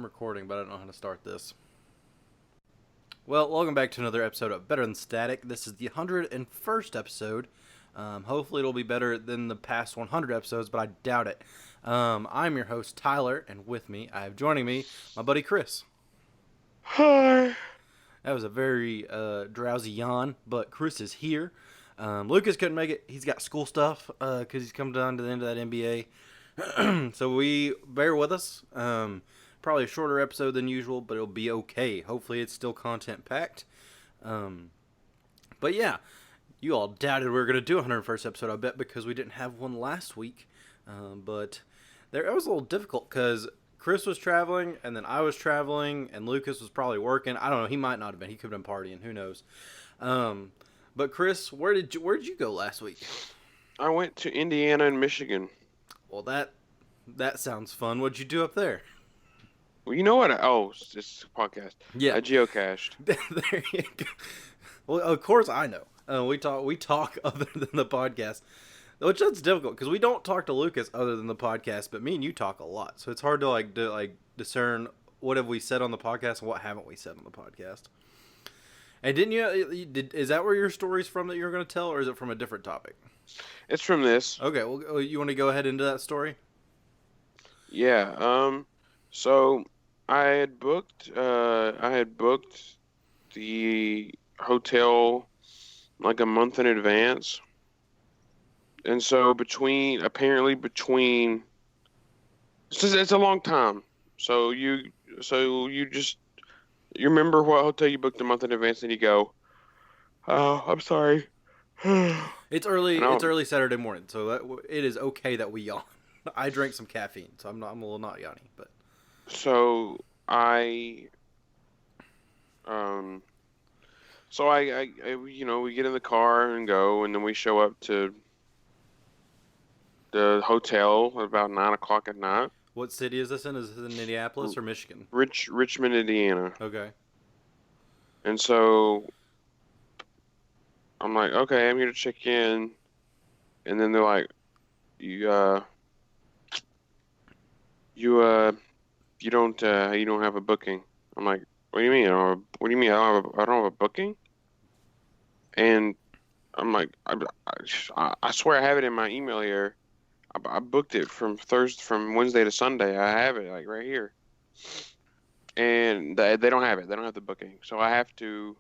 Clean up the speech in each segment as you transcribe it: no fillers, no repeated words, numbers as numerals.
recording, but I don't know how to start this. Well, welcome back to another episode of Better Than Static. This is the 101st episode. Hopefully it'll be better than the past 100 episodes, but I doubt it. I'm your host, Tyler, and with me, I have joining me my buddy Chris. Hi. That was a very drowsy yawn, but Chris is here. Lucas couldn't make it. He's got school stuff because he's come down to the end of that NBA. So bear with us. Probably a shorter episode than usual, but it'll be okay. Hopefully it's still content-packed. But yeah, you all doubted we were going to do a 101st episode, I bet, because we didn't have one last week. But it was a little difficult because Chris was traveling, and then I was traveling, and Lucas was probably working. I don't know. He might not have been. He could have been partying. Who knows? But Chris, where did you go last week? I went to Indiana and Michigan. Well, that sounds fun. What'd you do up there? Well, you know what? It's a podcast. Yeah. I geocached. There you go. Well, of course I know. We talk other than the podcast, which that's difficult because we don't talk to Lucas other than the podcast. But me and you talk a lot, so it's hard to discern what have we said on the podcast and what haven't we said on the podcast. And is that where your story's from that you're going to tell, or is it from a different topic? It's from this. Okay, well, you want to go ahead into that story? Yeah. So I had booked the hotel like a month in advance, and so between it's a long time. So you remember what hotel you booked a month in advance, and you go, "Oh, I'm sorry." It's early. It's early Saturday morning, so it is okay that we yawn. I drank some caffeine, so I'm a little not yawning, but. So I we get in the car and go, and then we show up to the hotel at about 9 o'clock at night. What city is this in? Is this in Indianapolis or Michigan? Richmond, Indiana. Okay. And so I'm like, okay, I'm here to check in, and then they're like, you don't have a booking. I'm like, what do you mean? What do you mean I don't have a booking? And I'm like, I swear I have it in my email here. I booked it from Wednesday to Sunday. I have it like right here. And they don't have it. They don't have the booking. So I have to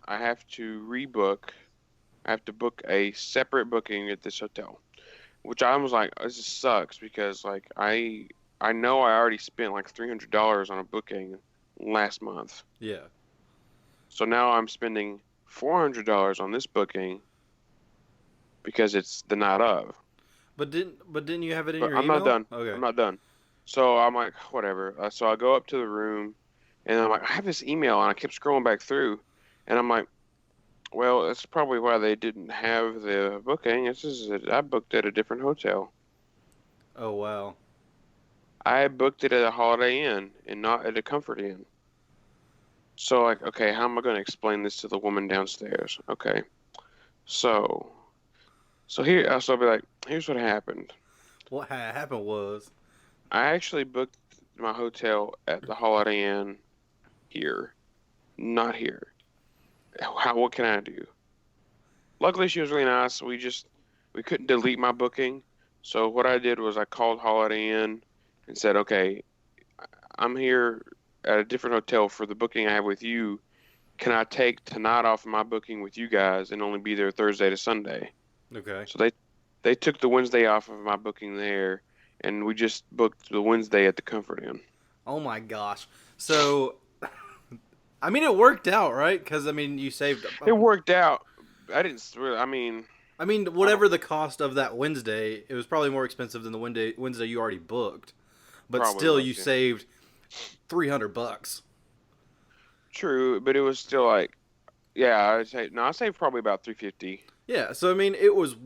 rebook. I have to book a separate booking at this hotel, which I was like, this just sucks because like I know I already spent like $300 on a booking last month. Yeah. So now I'm spending $400 on this booking because it's the night of. But didn't you have it in your I'm email? not done. Okay. I'm not done. So I'm like, whatever. So I go up to the room, and I'm like, I have this email, and I kept scrolling back through, and I'm like, well, that's probably why they didn't have the booking. I booked at a different hotel. Oh, wow. I booked it at a Holiday Inn and not at a Comfort Inn. So, like, okay, how am I going to explain this to the woman downstairs? Okay. So I'll be like, here's what happened. What happened was... I actually booked my hotel at the Holiday Inn here, not here. What can I do? Luckily, she was really nice. We couldn't delete my booking. So what I did was I called Holiday Inn and said, okay, I'm here at a different hotel for the booking I have with you. Can I take tonight off of my booking with you guys and only be there Thursday to Sunday? Okay. So they took the Wednesday off of my booking there, and we just booked the Wednesday at the Comfort Inn. Oh my gosh. So, I mean, it worked out, right? Because, I mean, you saved... It worked out. whatever the cost of that Wednesday, it was probably more expensive than the Wednesday you already booked. But still, you saved $300. True, but it was still like, yeah, I saved probably about $350. Yeah, so I mean, it was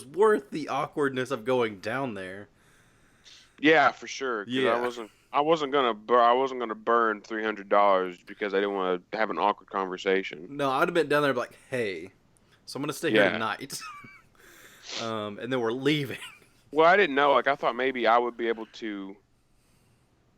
worth the awkwardness of going down there. Yeah, for sure. Yeah, I wasn't gonna burn $300 because I didn't want to have an awkward conversation. No, I'd have been down there like, hey, so I'm gonna stay here tonight, and then we're leaving. Well, I didn't know. Like, I thought maybe I would be able to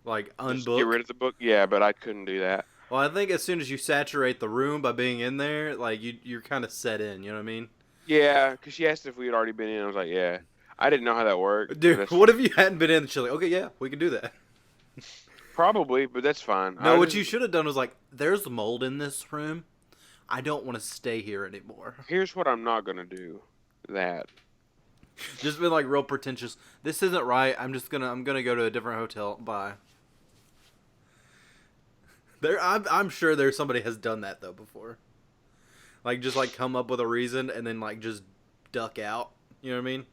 like Just get unbook. rid of the book. Yeah, but I couldn't do that. Well, I think as soon as you saturate the room by being in there, like you're kind of set in. You know what I mean? Yeah, because she asked if we had already been in. I was like, yeah. I didn't know how that worked, but Dude, that's what if you hadn't been in? She's like, okay, yeah, we can do that. probably, but that's fine. No, what you should have done was like, there's mold in this room. I don't want to stay here anymore. Here's what I'm not gonna do. That. Just been like real pretentious. This isn't right. I'm gonna go to a different hotel. Bye. I'm sure there's somebody has done that though before. Like just like come up with a reason and then like just duck out. You know what I mean?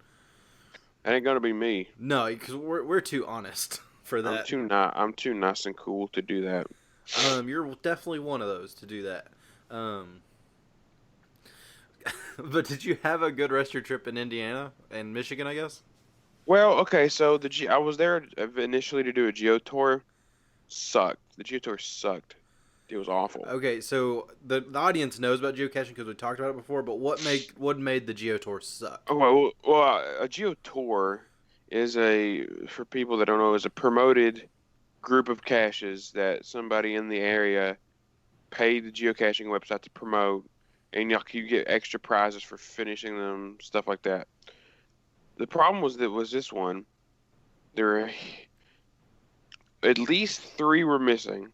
That ain't gonna be me. No, because we're too honest for that. I'm too nice and cool to do that. You're definitely one of those to do that. But did you have a good rest of your trip in Indiana and Michigan? I guess. Well, okay, so I was there initially to do a geo tour. Sucked. The geo tour sucked. It was awful. Okay, so the audience knows about geocaching because we talked about it before. But what made the geo tour suck? Oh well, a geo tour is for people that don't know, is a promoted group of caches that somebody in the area paid the geocaching website to promote, and you get extra prizes for finishing them, stuff like that. The problem was this one. There were at least 3 were missing.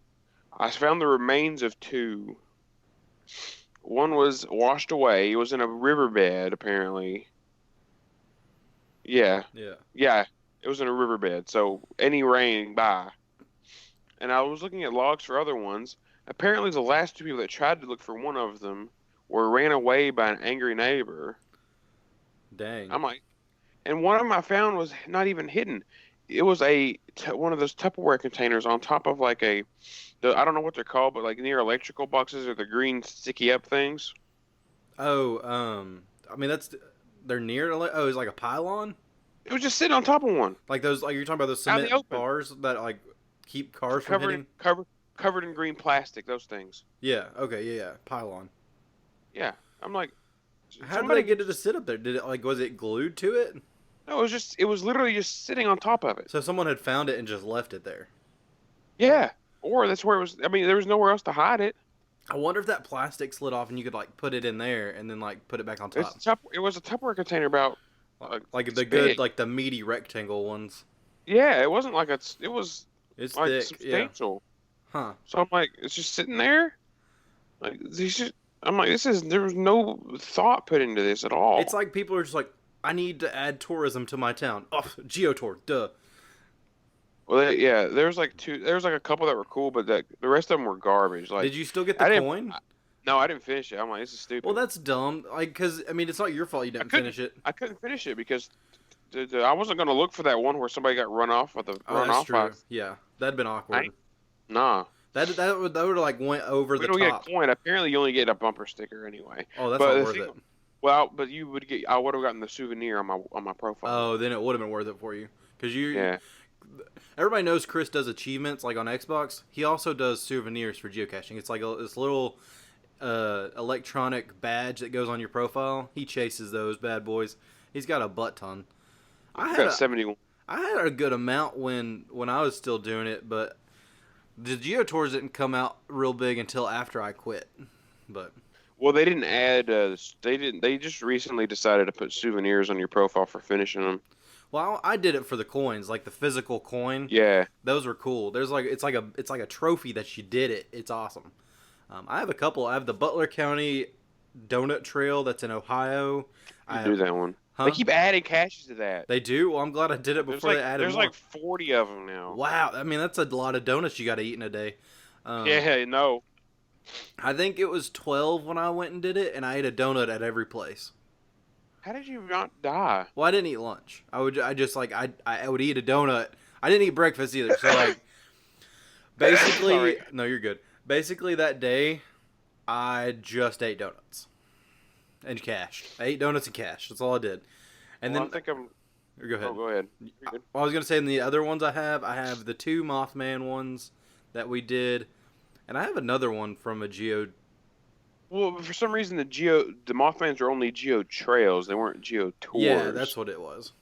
I found the remains of 2. One was washed away. It was in a riverbed, apparently. Yeah. Yeah. Yeah, it was in a riverbed, so any rain by. And I was looking at logs for other ones. Apparently, the last 2 people that tried to look for one of them were ran away by an angry neighbor. Dang. I'm like, and one of them I found was not even hidden. It was one of those Tupperware containers on top of like I don't know what they're called, but like near electrical boxes or the green sticky up things. Oh, I mean they're near. Oh, it's like a pylon. It was just sitting on top of one. Like those, like you're talking about those Out in the cement open. bars that like keep cars from hitting. Covered in green plastic. Those things. Yeah. Okay. Yeah. Pylon. Yeah, I'm like, How did they get it to sit up there? Did it was it glued to it? No, it was literally just sitting on top of it. So someone had found it and just left it there. Yeah, or that's where it was. I mean, there was nowhere else to hide it. I wonder if that plastic slid off and you could like put it in there and then like put it back on top. It was a Tupperware container about Like the big. good, like the meaty rectangle ones. Yeah, it wasn't like it was It's like thick. substantial. Yeah. Huh. So I'm like, it's just sitting there. Like I'm like, there was no thought put into this at all. It's like people are just like, I need to add tourism to my town. Oh, geotour, duh. Well, yeah, there was like a couple that were cool, but the rest of them were garbage. Like, Did you still get the coin? No, I didn't finish it. I'm like, this is stupid. Well, that's dumb. Like, cause I mean, it's not your fault you didn't finish it. I couldn't finish it because I wasn't gonna look for that one where somebody got run off with the Oh, that's true. Yeah, that'd been awkward. Nah. That would like went over the We don't top. get a coin. Apparently, you only get a bumper sticker anyway. Oh, that's But not worth it. Well, but you would get. I would have gotten the souvenir on my profile. Oh, then it would have been worth it for you, cause Yeah. Everybody knows Chris does achievements like on Xbox. He also does souvenirs for geocaching. It's like this little electronic badge that goes on your profile. He chases those bad boys. He's got a butt ton. I got 71. I had a good amount when I was still doing it, but the geotours didn't come out real big until after I quit. But Well, they didn't add. They just recently decided to put souvenirs on your profile for finishing them. well, I did it for the coins, like the physical coin. Yeah. Those were cool. There's like it's like a trophy that you did it. It's awesome. I have a couple. I have the Butler County Donut Trail that's in Ohio. I do that one. Huh? They keep adding caches to that. They do? Well, I'm glad I did it before they added There's more. like 40 of them now. Wow, I mean that's a lot of donuts you got to eat in a day. Yeah, no. I think it was 12 when I went and did it, and I ate a donut at every place. How did you not die? Well, I didn't eat lunch. I would eat a donut. I didn't eat breakfast either. So like, basically, Sorry. no, you're good. Basically, that day, I just ate donuts and cash. I ate donuts and cash. That's all I did. And Well, then I think I'm. go ahead. Oh, go ahead. You're good. I was gonna say in the other ones I have the 2 Mothman ones that we did, and I have another one from a geo. Well, for some reason the Mothmans are only geo trails. They weren't geo tours. Yeah, that's what it was.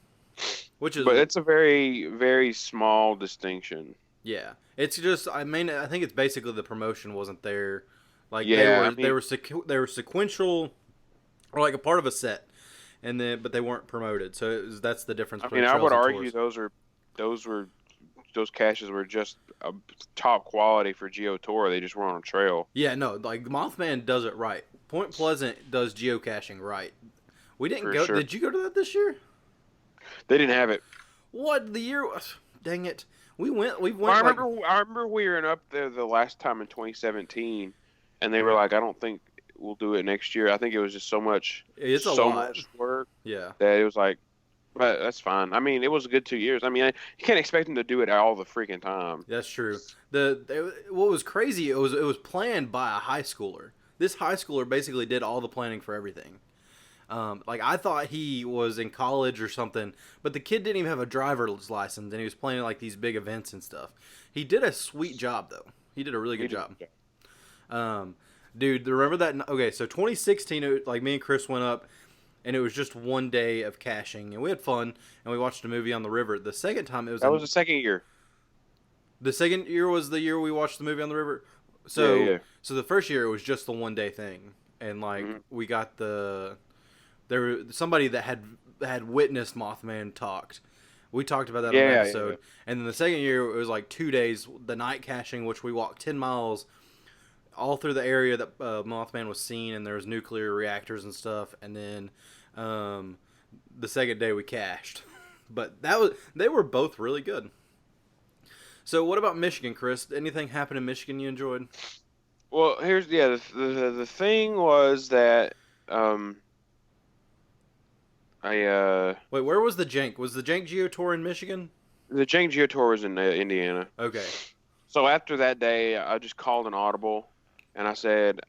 Which is, But it's a very, very small distinction. Yeah, it's just I mean I think it's basically the promotion wasn't there. Like Yeah, I they mean, were they were sequential or like a part of a set, and then but they weren't promoted. So that's the difference between I would trails and argue tours. those were those caches were just top quality for Geo Tour. They just weren't on a trail. Yeah, no, like Mothman does it right. Point Pleasant does geocaching right. We didn't For go. sure. Did you go to that this year? They didn't have it. What the year? Dang it! We went. We I went like remember I remember we were up there the last time in 2017, and they were like, I don't think we'll do it next year. I think it was just it's a so lot. much work Yeah. that it was like, but that's fine. I mean, it was a good 2 years. I mean, you can't expect them to do it all the freaking time. That's true. What was crazy? It was planned by a high schooler. This high schooler basically did all the planning for everything. Like I thought he was in college or something, but the kid didn't even have a driver's license, and he was planning like these big events and stuff. He did a sweet job though. He did a really good job. Um, dude, remember that? Okay, so 2016, like me and Chris went up, and it was just one day of caching, and we had fun, and we watched a movie on the river. The second time it was That was the second year. the second year was the year we watched the movie on the river. Yeah, So yeah. so the first year it was just the one day thing, and like Mhm. we got there somebody that had witnessed Mothman talked. We talked about that on Yeah, the yeah, episode. yeah. And then the second year it was like 2 days, the night caching, which we walked 10 miles all through the area that Mothman was seen, and there was nuclear reactors and stuff. And then the second day we cached, but they were both really good. So what about Michigan, Chris? Anything happen in Michigan you enjoyed? Well, here's the thing was that um I Wait, where was the Jank? Was the Jank Geo Tour in Michigan? the Jane Geo Tour was in Indiana. Okay. So after that day, I just called an audible, and I said,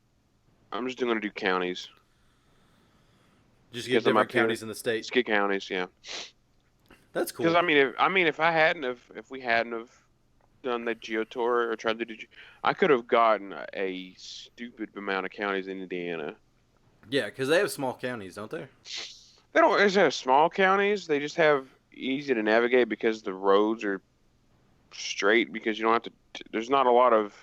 I'm just going to do counties. Just get Because I'm different up here. counties in the state. Just get counties, yeah. That's cool. Because I mean, if we hadn't have done the Geo Tour or tried to do, I could have gotten a stupid amount of counties in Indiana. Yeah, because they have small counties, don't they? They don't just have small counties. They just have easy to navigate because the roads are straight. Because you don't have to. There's not a lot of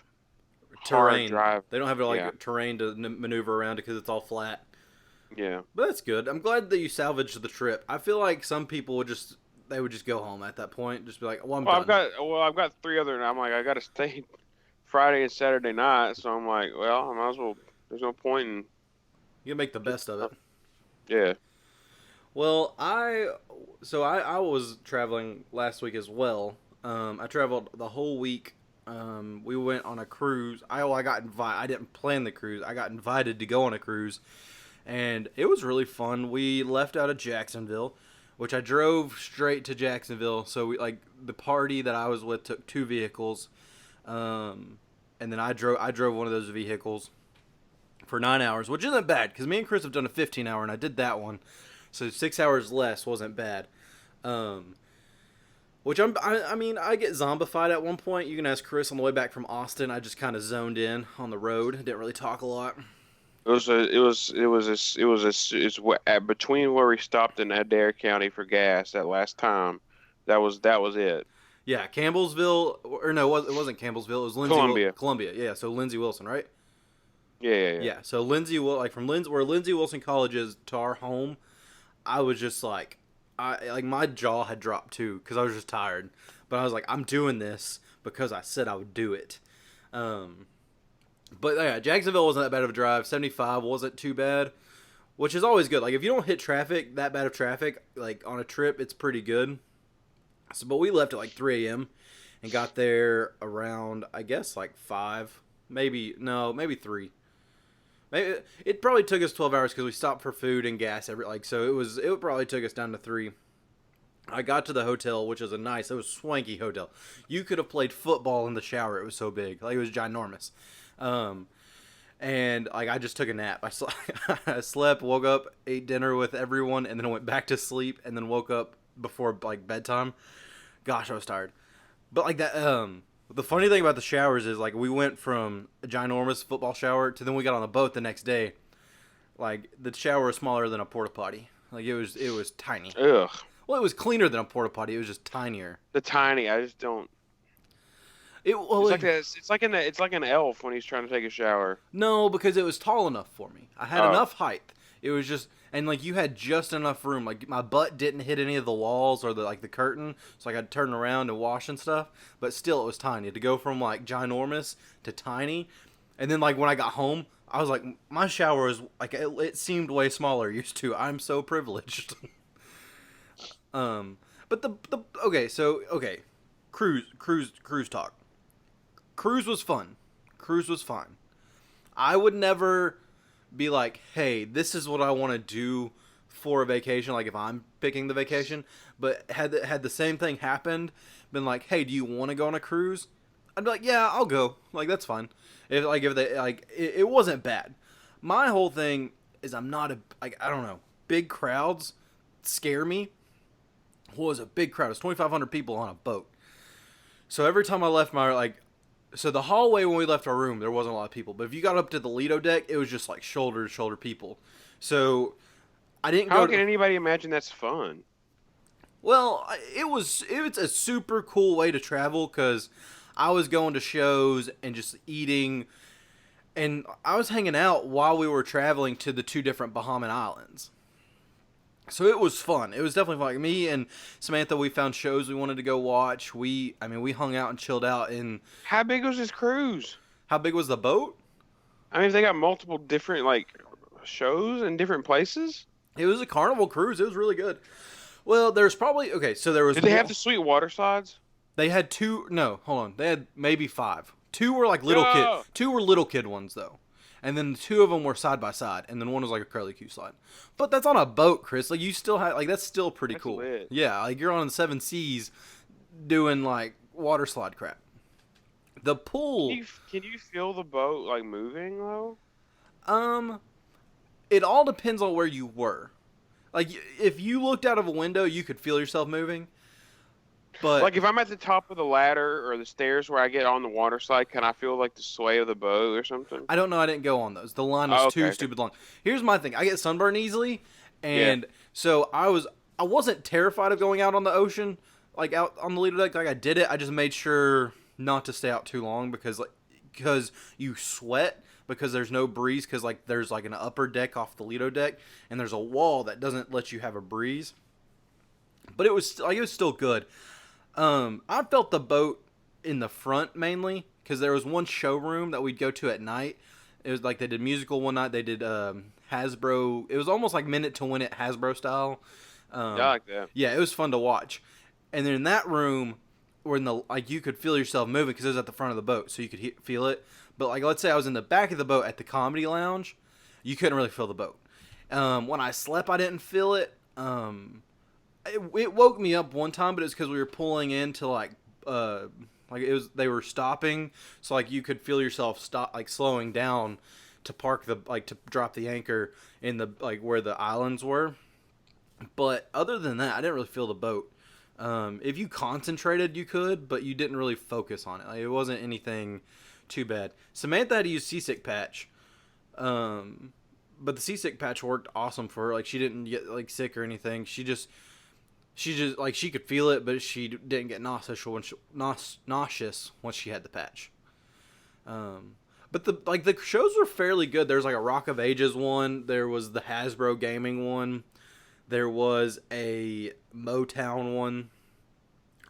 hard Terrain. drive. They don't have like Yeah. terrain to maneuver around because it's all flat. Yeah. But that's good. I'm glad that you salvaged the trip. I feel like some people would just go home at that point, just be like, "Well, I'm Well, done." I've got three other. And I'm like, I got to stay Friday and Saturday night. So I'm like, well, I might as well. There's no point in. You can make the best of it. Yeah. Well, I was traveling last week as well. I traveled the whole week. We went on a cruise. I got invited. I didn't plan the cruise. I got invited to go on a cruise, and it was really fun. We left out of Jacksonville, which I drove straight to Jacksonville. So the party that I was with took two vehicles, and then I drove one of those vehicles for 9 hours, which isn't bad because me and Chris have done a 15-hour, and I did that one. So 6 hours less wasn't bad. Which I mean, I get zombified at one point. You can ask Chris on the way back from Austin. I just kind of zoned in on the road. Didn't really talk a lot. Between where we stopped in Adair County for gas that last time. That was it. Yeah, Campbellsville, or no, it wasn't Campbellsville. It was Lindsay. Columbia. Columbia, yeah. So Lindsay Wilson, right? Yeah. Yeah. So Lindsay, like from where Lindsay Wilson College is to our home, I was just like, my jaw had dropped too because I was just tired. But I was like, I'm doing this because I said I would do it. But yeah, Jacksonville wasn't that bad of a drive. 75 wasn't too bad, which is always good. Like if you don't hit traffic, that bad of traffic, like on a trip, it's pretty good. So, but we left at like 3 a.m. and got there around, I guess, like 5, maybe 3. Maybe it probably took us 12 hours because we stopped for food and gas so it probably took us down to 3. I got to the hotel, which is it was a swanky hotel. You could have played football in the shower. It was so big, like it was ginormous. And like I just took a nap. I slept, woke up, ate dinner with everyone, and then went back to sleep, and then woke up before like bedtime. Gosh, I was tired. But like that, the funny thing about the showers is like we went from a ginormous football shower to then we got on the boat the next day. Like the shower was smaller than a porta potty. Like it was tiny. Ugh. Well, it was cleaner than a porta potty. It was just tinier. The tiny. I just don't. It well, It's like it's like an elf when he's trying to take a shower. no, because it was tall enough for me. I had Oh, enough height. It was just, and like you had just enough room. Like my butt didn't hit any of the walls or the curtain, so like I'd turn around and wash and stuff. But still, it was tiny. To go from like ginormous to tiny, and then like when I got home, I was like, my shower is like it seemed way smaller used to. I'm so privileged. um, but the okay, so okay, cruise talk. Cruise was fun. Cruise was fine. I would never be like, hey, this is what I want to do for a vacation. Like if I'm picking the vacation, but had the same thing happened, been like, hey, do you want to go on a cruise? I'd be like, yeah, I'll go. Like that's fine. If they like it wasn't bad. My whole thing is I'm not a like I don't know, big crowds scare me. What was a big crowd? It was 2,500 people on a boat. So every time I left my so the hallway when we left our room, there wasn't a lot of people. But if you got up to the Lido deck, it was just like shoulder to shoulder people. So I didn't how go. can anybody imagine that's fun? Well, it's a super cool way to travel because I was going to shows and just eating, and I was hanging out while we were traveling to the two different Bahamian islands. So it was fun. It was definitely fun. Like me and Samantha, we found shows we wanted to go watch. We hung out and chilled out. And How big was this cruise? how big was the boat? I mean, if they got multiple different like shows in different places. It was a Carnival cruise. It was really good. Well, there's probably okay. So there was. Did they have the sweet water slides? They had two. No, hold on. They had maybe five. Two were like little kid. No. Two were little kid ones though, and then two of them were side by side, and then one was like a curly Q slide. But that's on a boat, Chris. Like you still have like that's still pretty That's cool. lit. Yeah, like you're on the seven seas, doing like water slide crap. The pool. Can you feel the boat like moving though? Um, it all depends on where you were. Like if you looked out of a window, you could feel yourself moving. But Like if I'm at the top of the ladder or the stairs where I get on the water slide, can I feel like the sway of the boat or something? I don't know. I didn't go on those. The line was Oh, okay, too okay. stupid long. Here's my thing. I get sunburned easily, Yeah. and so I wasn't terrified of going out on the ocean, like out on the Lido deck. Like I did it. I just made sure not to stay out too long because you sweat because there's no breeze because like there's like an upper deck off the Lido deck and there's a wall that doesn't let you have a breeze. But it was still good. I felt the boat in the front mainly because there was one showroom that we'd go to at night. It was like they did musical one night. They did Hasbro. It was almost like Minute to Win It Hasbro style. Yeah, I like that. Yeah, it was fun to watch. And then in that room, where in the like you could feel yourself moving because it was at the front of the boat, so you could feel it. But like let's say I was in the back of the boat at the comedy lounge, you couldn't really feel the boat. When I slept, I didn't feel it. It woke me up one time, but it's because we were pulling into like it was they were stopping, so like you could feel yourself stop like slowing down to park the like to drop the anchor in the like where the islands were. But other than that, I didn't really feel the boat. If you concentrated, you could, but you didn't really focus on it. Like, it wasn't anything too bad. Samantha had to use seasick patch, but the seasick patch worked awesome for her. Like she didn't get like sick or anything. She just like she could feel it, but she didn't get nauseous once she had the patch. But the shows were fairly good. There's like a Rock of Ages one. There was the Hasbro Gaming one. There was a Motown one.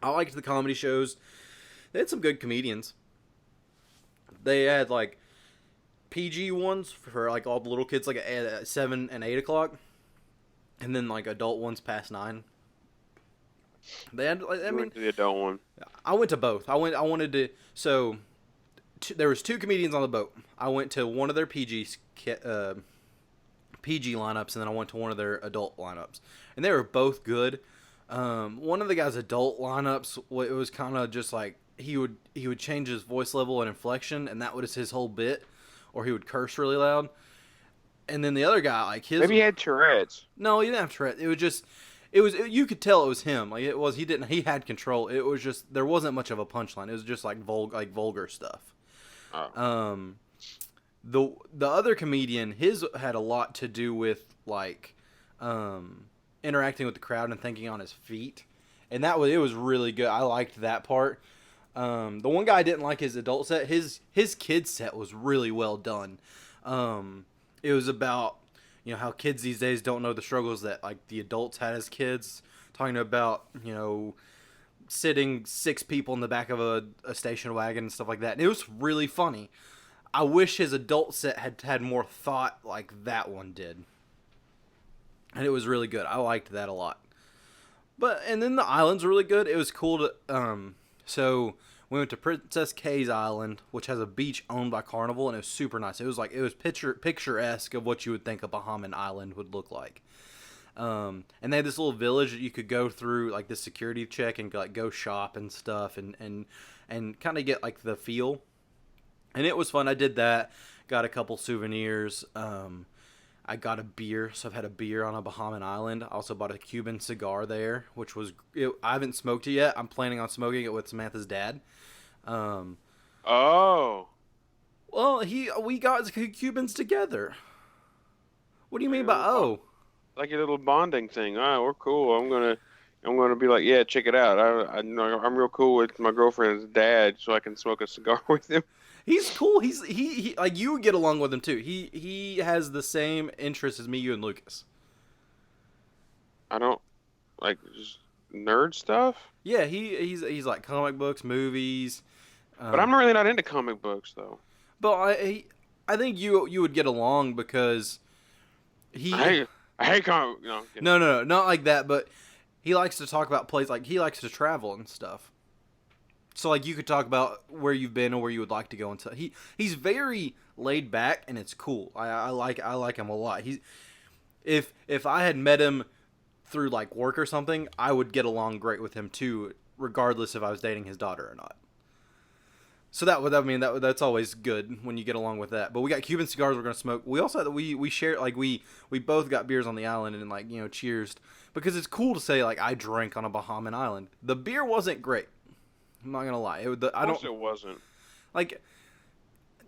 I liked the comedy shows. They had some good comedians. They had like PG ones for like all the little kids, like at 7 and 8 o'clock, and then like adult ones past 9. They had, like, I mean, Went to the adult one. I went to both. I wanted to. So there was two comedians on the boat. I went to one of their PG lineups, and then I went to one of their adult lineups, and they were both good. One of the guys' adult lineups, it was kind of just like he would change his voice level and inflection, and that was his whole bit, or he would curse really loud. And then the other guy, like his Maybe he had Tourette's. no, he didn't have Tourette. You could tell it was him. Like he had control. It was just there wasn't much of a punchline. It was just like vulgar stuff. Oh. The other comedian, his had a lot to do with like interacting with the crowd and thinking on his feet, and it was really good. I liked that part. The one guy I didn't like his adult set. His kid set was really well done. It was about how kids these days don't know the struggles that like the adults had as kids. Talking about sitting 6 people in the back of a station wagon and stuff like that. And it was really funny. I wish his adult set had more thought like that one did. And it was really good. I liked that a lot. And then the island's really good. It was cool to so we went to Princess K's Island, which has a beach owned by Carnival, and it was super nice. It was picturesque of what you would think a Bahamian island would look like. And they had this little village that you could go through, like this security check, and like go shop and stuff, and kind of get like the feel. And it was fun. I did that. Got a couple souvenirs. I got a beer, so I've had a beer on a Bahamian island. I also bought a Cuban cigar there, which was I haven't smoked it yet. I'm planning on smoking it with Samantha's dad. Oh. Well, we got Cubans together. What do you mean by oh? Like a little bonding thing. Oh, we're cool. I'm gonna be like, yeah, check it out. I'm real cool with my girlfriend's dad, so I can smoke a cigar with him. He's cool. He like you would get along with him too. He has the same interests as me, you, and Lucas. I don't like just nerd stuff. Yeah, he's like comic books, movies. But I'm really not into comic books though. But I think you would get along because I hate comic. No, not like that. But he likes to talk about places. Like he likes to travel and stuff. So like you could talk about where you've been or where you would like to go and stuff. He's very laid back and it's cool. I like him a lot. If I had met him through like work or something, I would get along great with him too, regardless if I was dating his daughter or not. So that's always good when you get along with that. But we got Cuban cigars we're gonna smoke. We also we share like we both got beers on the island and like cheers because it's cool to say like I drank on a Bahamian island. The beer wasn't great. I'm not gonna lie. It wasn't. Like,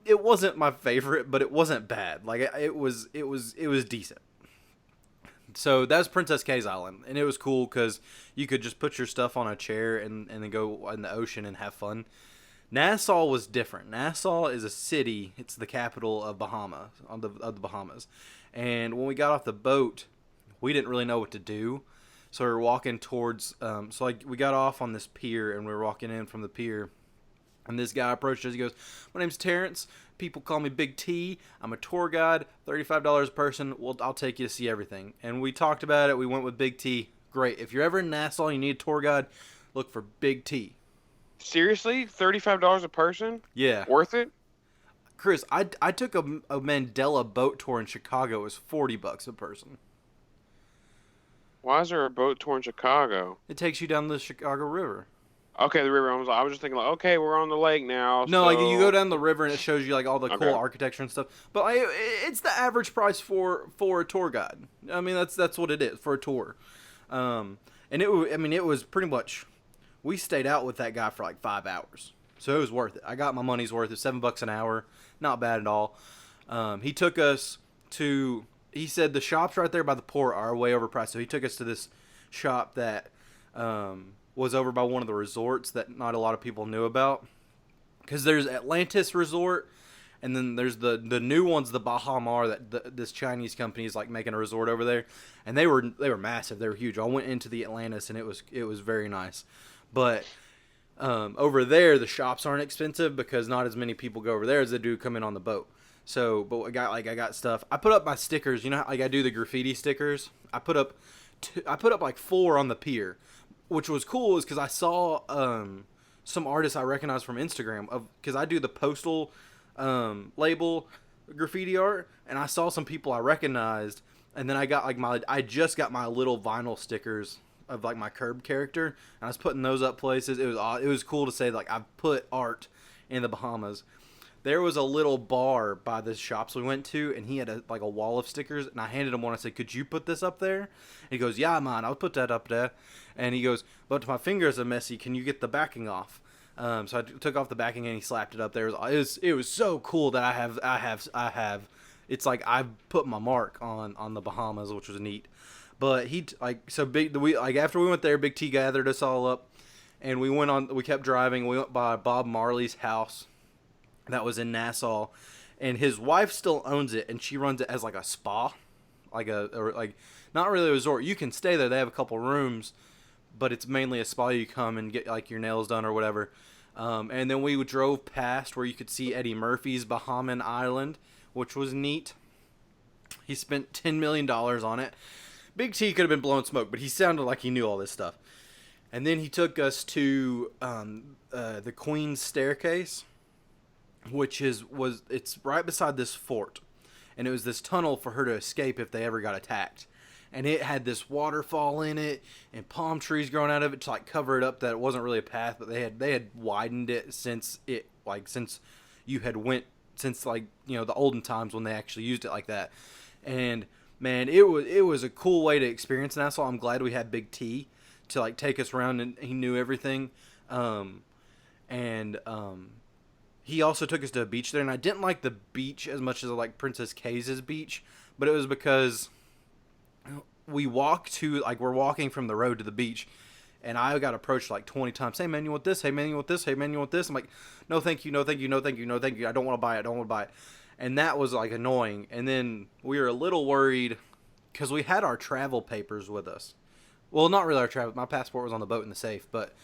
it wasn't my favorite, but it wasn't bad. Like it was decent. So that's Princess K's Island, and it was cool because you could just put your stuff on a chair and then go in the ocean and have fun. Nassau was different. Nassau is a city. It's the capital of the Bahamas. And when we got off the boat, we didn't really know what to do. So we were walking towards, we got off on this pier, and we were walking in from the pier, and this guy approached us. He goes, "My name's Terrence. People call me Big T. I'm a tour guide, $35 a person. Well, I'll take you to see everything." And we talked about it. We went with Big T. Great. If you're ever in Nassau and you need a tour guide, look for Big T. Seriously? $35 a person? Yeah. Worth it? Chris, I took a Mandela boat tour in Chicago. It was $40 a person. Why is there a boat tour in Chicago? It takes you down the Chicago River. Okay, the river. I was just thinking like, okay, we're on the lake now. No, so... like you go down the river and it shows you like all the cool architecture and stuff. But it's the average price for a tour guide. I mean, that's what it is for a tour. And it was pretty much. We stayed out with that guy for like 5 hours, so it was worth it. I got my money's worth. It's $7 an hour, not bad at all. He took us to. He said the shops right there by the port are way overpriced. So he took us to this shop that was over by one of the resorts that not a lot of people knew about. Because there's Atlantis Resort, and then there's the new ones, the Baha Mar, that this Chinese company is like making a resort over there. And they were massive. They were huge. I went into the Atlantis, and it was very nice. But over there, the shops aren't expensive because not as many people go over there as they do come in on the boat. So, but I got stuff. I put up my stickers. You know how like I do the graffiti stickers. I put up like 4 on the pier, which was cool. Is because I saw some artists I recognized from Instagram because I do the postal label graffiti art, and I saw some people I recognized, and then I got like I just got my little vinyl stickers of like my curb character, and I was putting those up places. It was cool to say like I've put art in the Bahamas. There was a little bar by the shops we went to, and he had a wall of stickers, and I handed him one. I said, "Could you put this up there?" And he goes, "Yeah, man, I'll put that up there." And he goes, "But my fingers are messy. Can you get the backing off?" So I took off the backing, and he slapped it up there. It was so cool that I have. It's like I've put my mark on the Bahamas, which was neat. But after we went there, Big T gathered us all up. and we kept driving. We went by Bob Marley's house that was in Nassau, and his wife still owns it, and she runs it as like a spa, like not really a resort. You can stay there. They have a couple rooms, but it's mainly a spa. You come and get like your nails done or whatever. And then we drove past where you could see Eddie Murphy's Bahamian Island, which was neat. He spent $10 million on it. Big T could have been blowing smoke, but he sounded like he knew all this stuff. And then he took us to the Queen's Staircase, which it's right beside this fort, and it was this tunnel for her to escape if they ever got attacked. And it had this waterfall in it and palm trees growing out of it to like cover it up that it wasn't really a path, but they had widened it since you had went since like the olden times when they actually used it like that. And man, it was a cool way to experience Nassau. I'm glad we had Big T to like take us around, and he knew everything. He also took us to a beach there, and I didn't like the beach as much as I like Princess K's beach, but it was because we're walking from the road to the beach, and I got approached like 20 times. Hey man, you want this? Hey man, you want this? Hey man, you want this? I'm like, no thank you, no thank you, no thank you, no thank you. I don't want to buy it. I don't want to buy it. And that was like annoying. And then we were a little worried because we had our travel papers with us. Well, not really our travel. My passport was on the boat in the safe, but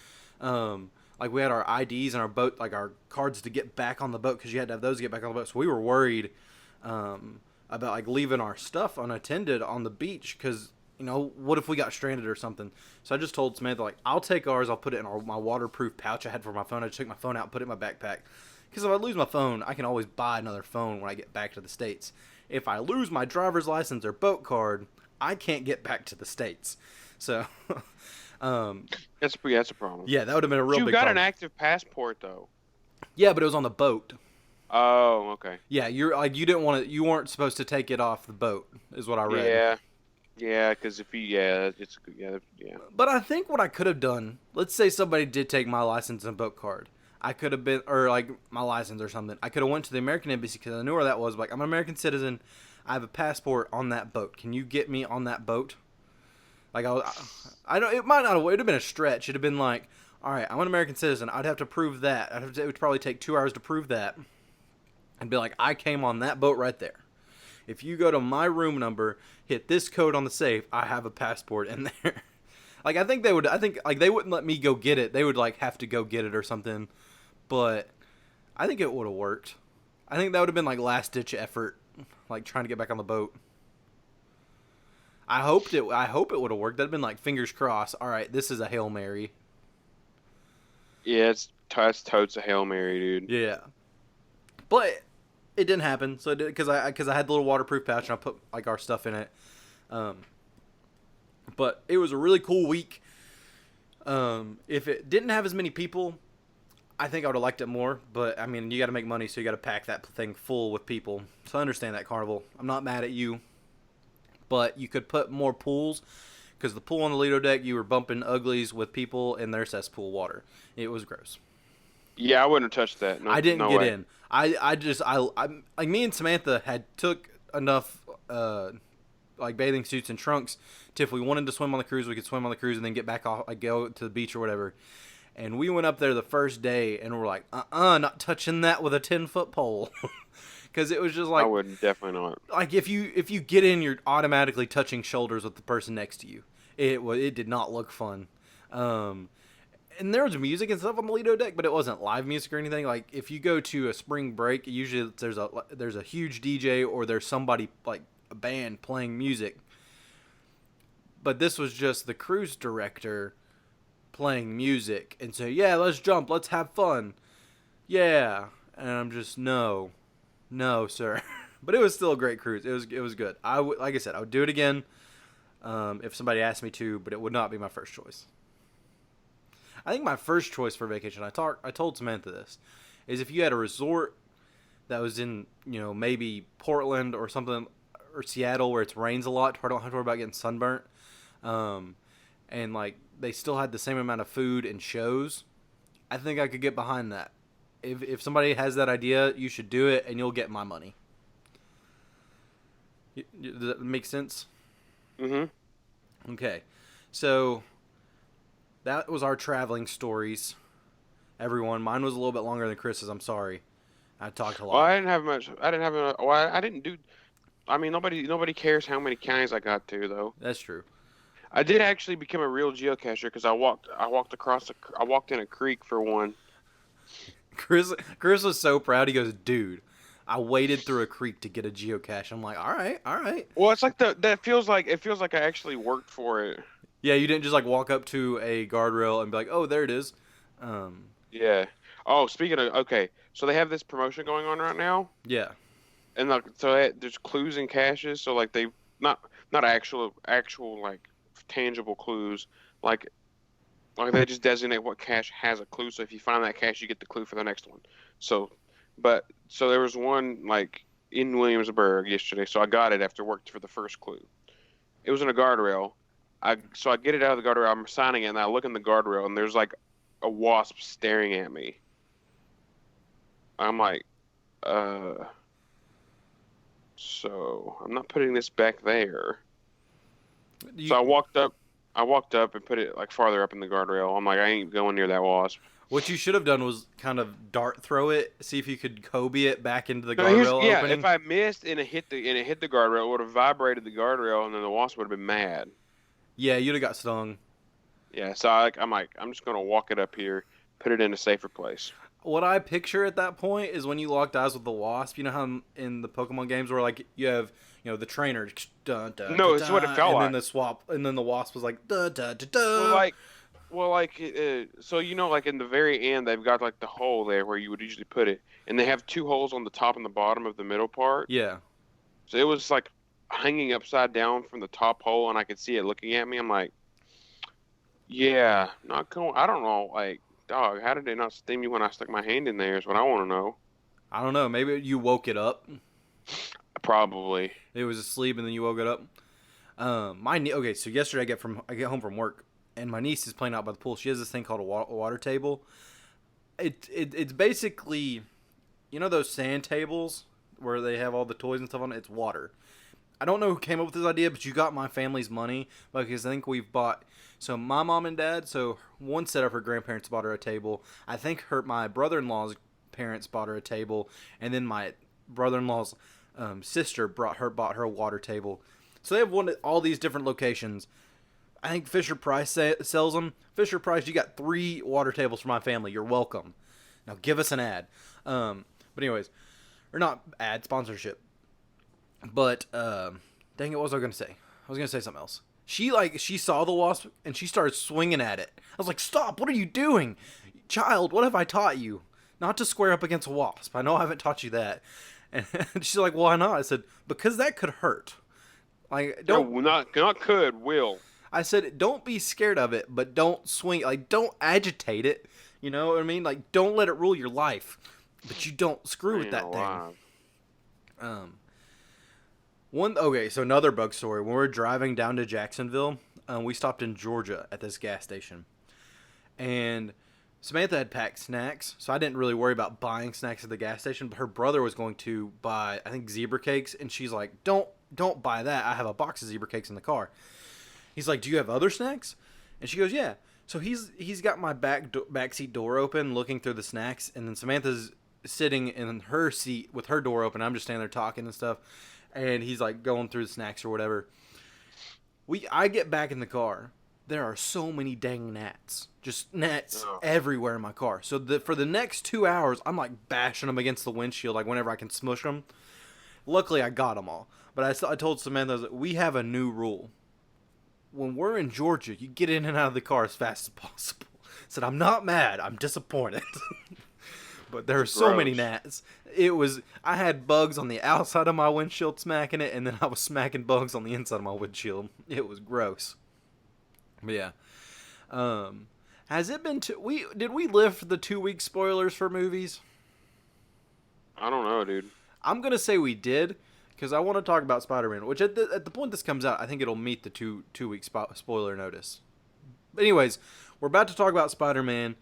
like we had our IDs and our boat, like our cards to get back on the boat because you had to have those to get back on the boat. So we were worried about like leaving our stuff unattended on the beach because what if we got stranded or something. So I just told Samantha, like, I'll take ours, I'll put it in my waterproof pouch I had for my phone. I just took my phone out and put it in my backpack because if I lose my phone, I can always buy another phone when I get back to the States. If I lose my driver's license or boat card, I can't get back to the States. So that's a problem. Yeah, that would have been a real big problem. You got an active passport though. Yeah, but it was on the boat. Oh, okay. Yeah, you weren't supposed to take it off the boat, is what I read. Yeah, because yeah. But I think what I could have done, let's say somebody did take my license and boat card, I could have been, or like my license or something. I could have went to the American embassy because I knew where that was. Like, I'm an American citizen. I have a passport on that boat. Can you get me on that boat? Like I don't. It might not. It'd have been a stretch. It'd have been like, all right, I'm an American citizen. I'd have to prove that. It would probably take 2 hours to prove that. And be like, I came on that boat right there. If you go to my room number, hit this code on the safe, I have a passport in there. Like, I think they wouldn't let me go get it. They would, like, have to go get it or something. But I think it would have worked. I think that would have been, like, last-ditch effort, like, trying to get back on the boat. I hope it would have worked. That'd have been, like, fingers crossed. All right, this is a Hail Mary. Yeah, it's totes a Hail Mary, dude. Yeah. But it didn't happen, so because I had the little waterproof pouch and I put like our stuff in it. But it was a really cool week. If it didn't have as many people, I think I would have liked it more. But I mean, you got to make money, so you got to pack that thing full with people. So I understand that, Carnival. I'm not mad at you, but you could put more pools because the pool on the Lido deck, you were bumping uglies with people in their cesspool water. It was gross. Yeah, I wouldn't have touched that. No, I didn't no get way. in. I like me and Samantha had took enough like bathing suits and trunks to if we wanted to swim on the cruise, we could swim on the cruise and then get back off, like go to the beach or whatever. And we went up there the first day and we're like, not touching that with a 10-foot pole, because it was just like I wouldn't, definitely not. Like if you get in, you're automatically touching shoulders with the person next to you. It did not look fun. And there was music and stuff on the Lido deck, but it wasn't live music or anything. Like if you go to a spring break, usually there's a huge DJ or there's somebody like a band playing music. But this was just the cruise director playing music and say, "Yeah, let's jump, let's have fun." Yeah, and I'm just no, sir. But it was still a great cruise. It was good. Like I said, I would do it again if somebody asked me to, but it would not be my first choice. I think my first choice for vacation, I told Samantha this, is if you had a resort that was in, maybe Portland or something, or Seattle where it rains a lot, where I don't have to worry about getting sunburnt, and like they still had the same amount of food and shows, I think I could get behind that. If somebody has that idea, you should do it, and you'll get my money. Does that make sense? Mm-hmm. Okay, so that was our traveling stories. Everyone, mine was a little bit longer than Chris's. I'm sorry. I talked a Well, lot. I didn't have much. I didn't have. Well, I didn't do. I mean, nobody cares how many counties I got to though. That's true. I did actually become a real geocacher because I walked in a creek for one. Chris was so proud. He goes, "Dude, I waded through a creek to get a geocache." I'm like, "All right, all right." Well, it's like that feels like I actually worked for it. Yeah, you didn't just like walk up to a guardrail and be like, "Oh, there it is." Um, Yeah. Oh, speaking of, okay, so they have this promotion going on right now, yeah, and like there's clues and caches. So like they not not actual like tangible clues, like they just designate what cache has a clue. So if you find that cache, you get the clue for the next one. So, so there was one like in Williamsburg yesterday. So I got it after work for the first clue. It was in a guardrail. I get it out of the guardrail. I'm signing it, and I look in the guardrail, and there's like a wasp staring at me. I'm like, uh, so I'm not putting this back there. So I walked up and put it like farther up in the guardrail. I'm like, I ain't going near that wasp. what you should have done was kind of dart throw it, see if you could Kobe it back into the No, here's guardrail yeah. If opening. I missed and it hit the guardrail, it would have vibrated the guardrail, and then the wasp would have been mad. Yeah, you'd have got stung. Yeah, so I'm like, I'm just gonna walk it up here, put it in a safer place. What I picture at that point is when you locked eyes with the wasp. You know how in the Pokemon games where like you have the trainer, dun, dun, No, dun, it's what it dun, felt and then like. the swap, and then the wasp was like da da da Well, da. like, so like in the very end, they've got like the hole there where you would usually put it, and they have two holes on the top and the bottom of the middle part. Yeah, So it was like hanging upside down from the top hole, and I could see it looking at me. I'm like, yeah, not going. I don't know, like, dog, how did it not sting me when I stuck my hand in there? Is what I want to know. I don't know. Maybe you woke it up. Probably. It was asleep, and then you woke it up. Okay. So yesterday I get home from work, and my niece is playing out by the pool. She has this thing called a water table. It's basically, those sand tables where they have all the toys and stuff on it. It's water. I don't know who came up with this idea, but you got my family's money because I think we've bought. So my mom and dad. So one set of her grandparents bought her a table. I think my brother-in-law's parents bought her a table, and then my brother-in-law's sister bought her a water table. So they have one at all these different locations. I think Fisher Price sells them. Fisher Price, you got 3 water tables for my family. You're welcome. Now give us an ad. But anyways, or not ad sponsorship. But dang it, what was I gonna say? I was gonna say something else. She saw the wasp and she started swinging at it. I was like, stop! What are you doing, child? What have I taught you? Not to square up against a wasp. I know I haven't taught you that. And she's like, why not? I said, because that could hurt. Like, don't. No, not could, will. I said, don't be scared of it, but don't swing. Like, don't agitate it. You know what I mean? Like, don't let it rule your life. But you don't screw with that thing. So another bug story. When we were driving down to Jacksonville, we stopped in Georgia at this gas station, and Samantha had packed snacks, so I didn't really worry about buying snacks at the gas station. But her brother was going to buy, I think, zebra cakes, and she's like, "Don't buy that. I have a box of zebra cakes in the car." He's like, "Do you have other snacks?" And she goes, "Yeah." So he's got my back seat door open, looking through the snacks, and then Samantha's sitting in her seat with her door open. I'm just standing there talking and stuff. And he's like going through the snacks or whatever. I get back in the car. There are so many dang gnats, just gnats everywhere in my car. So for the next 2 hours, I'm like bashing them against the windshield, like whenever I can smush them. Luckily, I got them all. But I told Samantha, we have a new rule. When we're in Georgia, you get in and out of the car as fast as possible. I said, I'm not mad. I'm disappointed. But there are so many gnats. I had bugs on the outside of my windshield smacking it, and then I was smacking bugs on the inside of my windshield. It was gross. But yeah. Has it been did we live the 2-week spoilers for movies? I don't know, dude. I'm going to say we did, because I want to talk about Spider-Man, which at the point this comes out, I think it'll meet the 2-week spoiler notice. But anyways, we're about to talk about Spider-Man.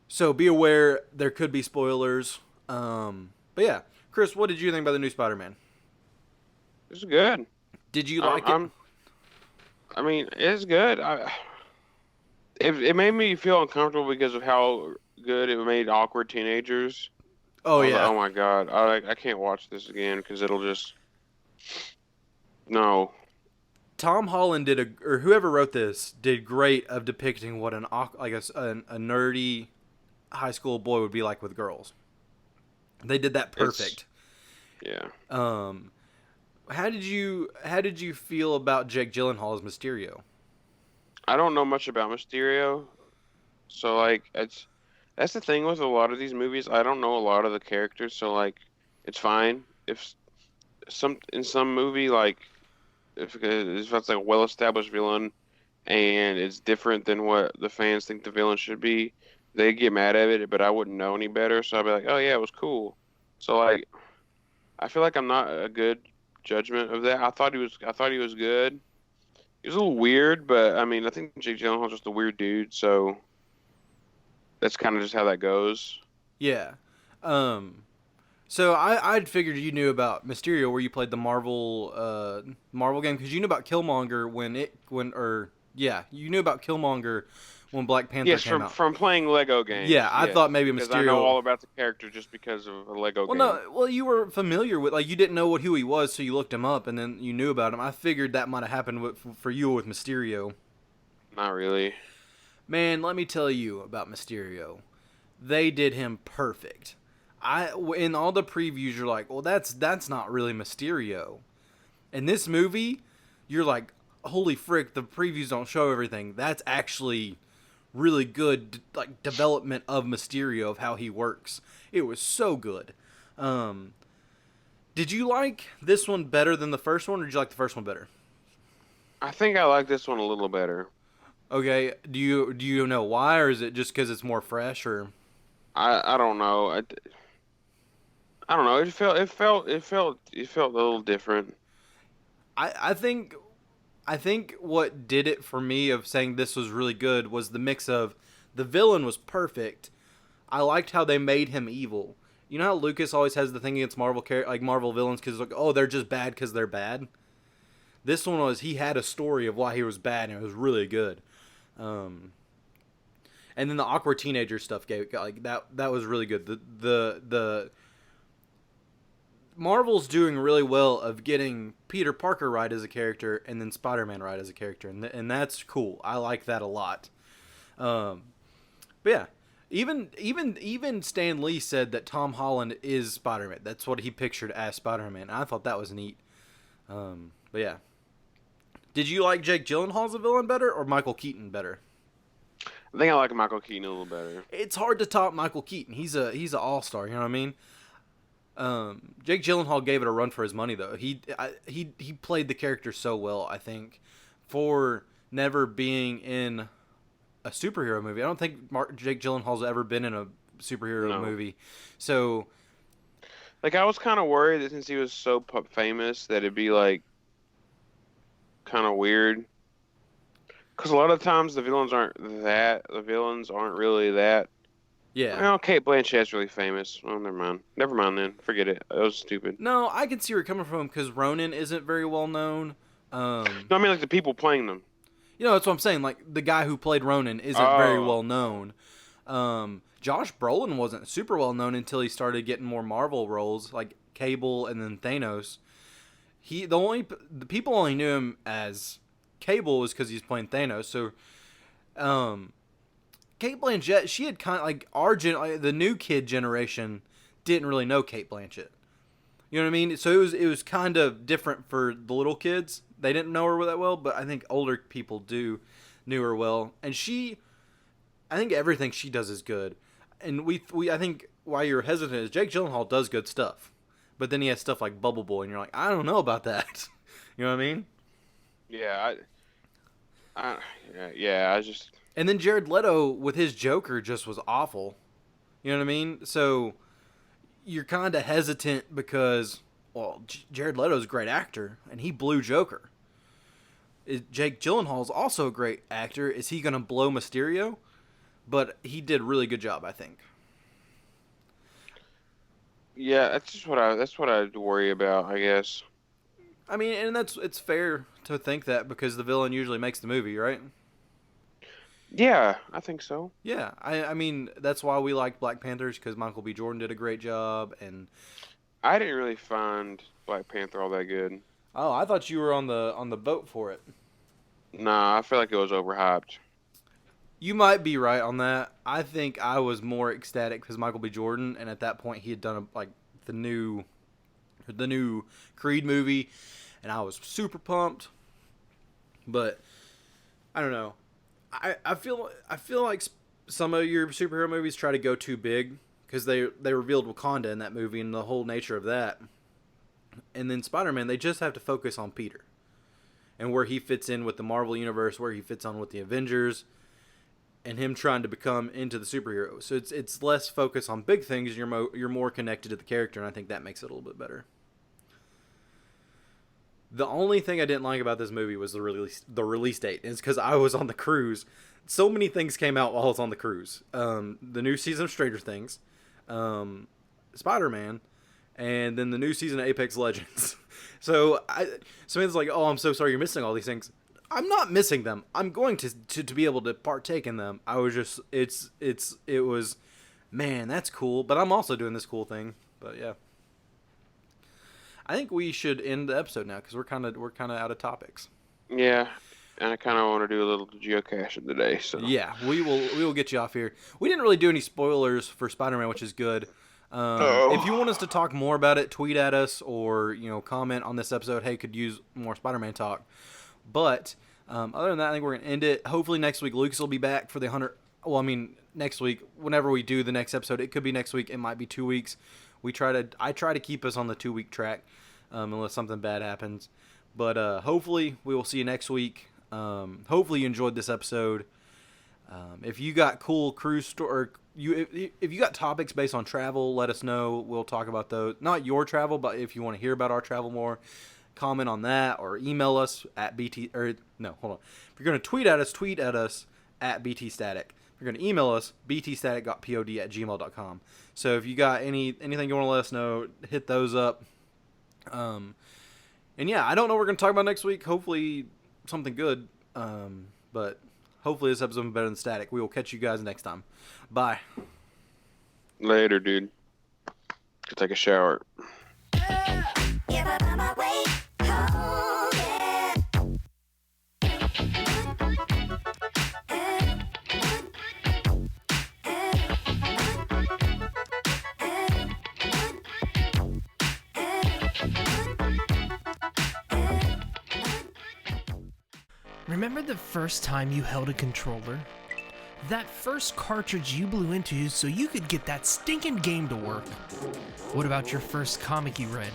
So be aware, there could be spoilers. But yeah, Chris, what did you think about the new Spider-Man? It's good. Did you like it? I mean, it's good. it made me feel uncomfortable because of how good it made awkward teenagers. Oh I was like, yeah. oh my God, I can't watch this again because it'll just no. Tom Holland did or whoever wrote this did great of depicting what a nerdy high school boy would be like with girls. They did that It's perfect. yeah. Um, how did you feel about Jake Gyllenhaal as Mysterio? I don't know much about Mysterio, so like that's the thing with a lot of these movies. I don't know a lot of the characters, so like it's fine if some in some movie like if it's like a well-established villain and it's different than what the fans think the villain should be, they get mad at it, but I wouldn't know any better, so I'd be like, oh yeah, it was cool. So like I feel like I'm not a good judgment of that. I thought he was good. He was a little weird, but I mean, I think Jake Gyllenhaal's just a weird dude, so that's kind of just how that goes. Yeah. Um, so I'd figured you knew about Mysterio where you played the Marvel game because you knew about Killmonger you knew about Killmonger when Black Panther Yes, came from out. from playing Lego Yeah, games, I yes, thought maybe because I know Mysterio. all about the character just because of a Lego Well, game. no, well you were familiar with like you didn't know who he was, so you looked him up and then you knew about him. I figured that might have happened for you with Mysterio. Not really. Man, let me tell you about Mysterio. They did him perfect. In all the previews, you're like, well, that's not really Mysterio. In this movie, you're like, holy frick, the previews don't show everything. That's actually really good, like development of Mysterio of how he works. It was so good. Um, did you like this one better than the first one, or did you like the first one better? I think I like this one a little better. Okay, do you know why, or is it just because it's more fresh, or I don't know. I don't know. It felt a little different. I think what did it for me of saying this was really good was the mix of the villain was perfect. I liked how they made him evil. You know how Lucas always has the thing against Marvel villains because like oh they're just bad because they're bad. This one was he had a story of why he was bad and it was really good. Um, and then the awkward teenager stuff gave like that was really good. The Marvel's doing really well of getting Peter Parker right as a character and then Spider-Man right as a character, and that's cool. I like that a lot. Um, but yeah, even Stan Lee said that Tom Holland is Spider-Man. That's what he pictured as Spider-Man. I thought that was neat. But yeah, did you like Jake Gyllenhaal as a villain better or Michael Keaton better? I think I like Michael Keaton a little better. It's hard to top Michael Keaton. He's an all-star. You know what I mean? Jake Gyllenhaal gave it a run for his money, though. He played the character so well. I think for never being in a superhero movie. I don't think Jake Gyllenhaal's ever been in a superhero No. movie. So Like I was kind of worried that since he was so famous that it'd be like kind of weird. Because a lot of times the villains aren't really that. yeah, Well, Kate Blanchett's really famous. Oh, never mind. Never mind then. Forget it. That was stupid. no, I can see where you're coming from because Ronan isn't very well known. No, I mean like the people playing them. That's what I'm saying. Like the guy who played Ronan isn't very Oh, well known. Josh Brolin wasn't super well known until he started getting more Marvel roles, like Cable and then Thanos. The people only knew him as Cable was because he's playing Thanos. So, um, Kate Blanchett, she had kind of like the new kid generation didn't really know Kate Blanchett. You know what I mean? So it was kind of different for the little kids. They didn't know her that well, but I think older people knew her well. And I think everything she does is good. And we I think why you're hesitant is Jake Gyllenhaal does good stuff, but then he has stuff like Bubble Boy, and you're like, I don't know about that. You know what I mean? yeah. Yeah. I just And then Jared Leto with his Joker just was awful. You know what I mean? So you're kind of hesitant because, well, Jared Leto's a great actor, and he blew Joker. Jake Gyllenhaal's also a great actor. Is he going to blow Mysterio? But he did a really good job, I think. yeah. That's what I worry about. I guess. I mean, and it's fair to think that because the villain usually makes the movie, right? Yeah, I think so. Yeah, I mean that's why we like Black Panthers because Michael B. Jordan did a great job. And I didn't really find Black Panther all that good. oh, I thought you were on the boat for it. Nah, I feel like it was overhyped. You might be right on that. I think I was more ecstatic because Michael B. Jordan, and at that point he had done like the new Creed movie, and I was super pumped. But I don't know. I feel like some of your superhero movies try to go too big because they revealed Wakanda in that movie and the whole nature of that. And then Spider-Man, they just have to focus on Peter and where he fits in with the Marvel universe, where he fits on with the Avengers, and him trying to become into the superhero. So it's less focus on big things. You're more connected to the character, and I think that makes it a little bit better. The only thing I didn't like about this movie was the release date. And it's because I was on the cruise. So many things came out while I was on the cruise. The new season of Stranger Things, Spider-Man, and then the new season of Apex Legends. So it's like, oh, I'm so sorry you're missing all these things. I'm not missing them. I'm going to be able to partake in them. I was just it was, man, that's cool. But I'm also doing this cool thing. But yeah. I think we should end the episode now because we're kind of out of topics. Yeah, and I kind of want to do a little geocaching today. So Yeah, we will get you off here. We didn't really do any spoilers for Spider-Man, which is good. If you want us to talk more about it, tweet at us or comment on this episode. Hey, could use more Spider-Man talk. But other than that, I think we're gonna end it. Hopefully next week Lucas will be back for the 100. Well, I mean next week. Whenever we do the next episode, it could be next week. It might be 2 weeks. I try to keep us on the 2 week track, unless something bad happens. But hopefully we will see you next week. Hopefully you enjoyed this episode. If you got cool cruise story, if you got topics based on travel, let us know. We'll talk about those. Not your travel, but if you want to hear about our travel more, comment on that or email us at bt. Or no, hold on. If you're going to tweet at us at btstatic. You're going to email us, btstatic.pod@gmail.com. So if you got anything you want to let us know, hit those up. And yeah, I don't know what we're going to talk about next week. Hopefully something good. But hopefully this episode is better than Static. We will catch you guys next time. Bye. later, dude. Go take a shower. Remember the first time you held a controller? That first cartridge you blew into so you could get that stinking game to work? What about your first comic you read?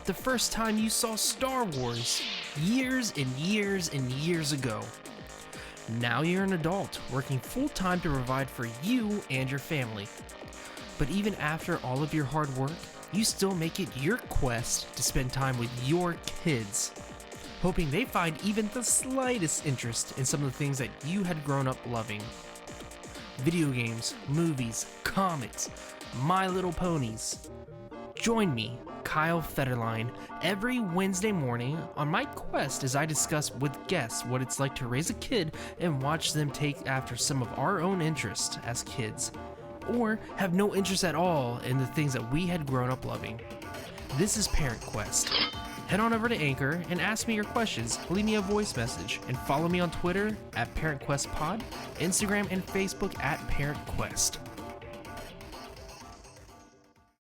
The first time you saw Star Wars, years and years and years ago? Now you're an adult, working full-time to provide for you and your family. But even after all of your hard work, you still make it your quest to spend time with your kids, hoping they find even the slightest interest in some of the things that you had grown up loving. Video games, movies, comics, My Little Ponies. Join me, Kyle Federline, every Wednesday morning on my quest as I discuss with guests what it's like to raise a kid and watch them take after some of our own interests as kids, or have no interest at all in the things that we had grown up loving. This is Parent Quest. Head on over to Anchor and ask me your questions, leave me a voice message, and follow me on Twitter at ParentQuestPod, Instagram and Facebook at ParentQuest.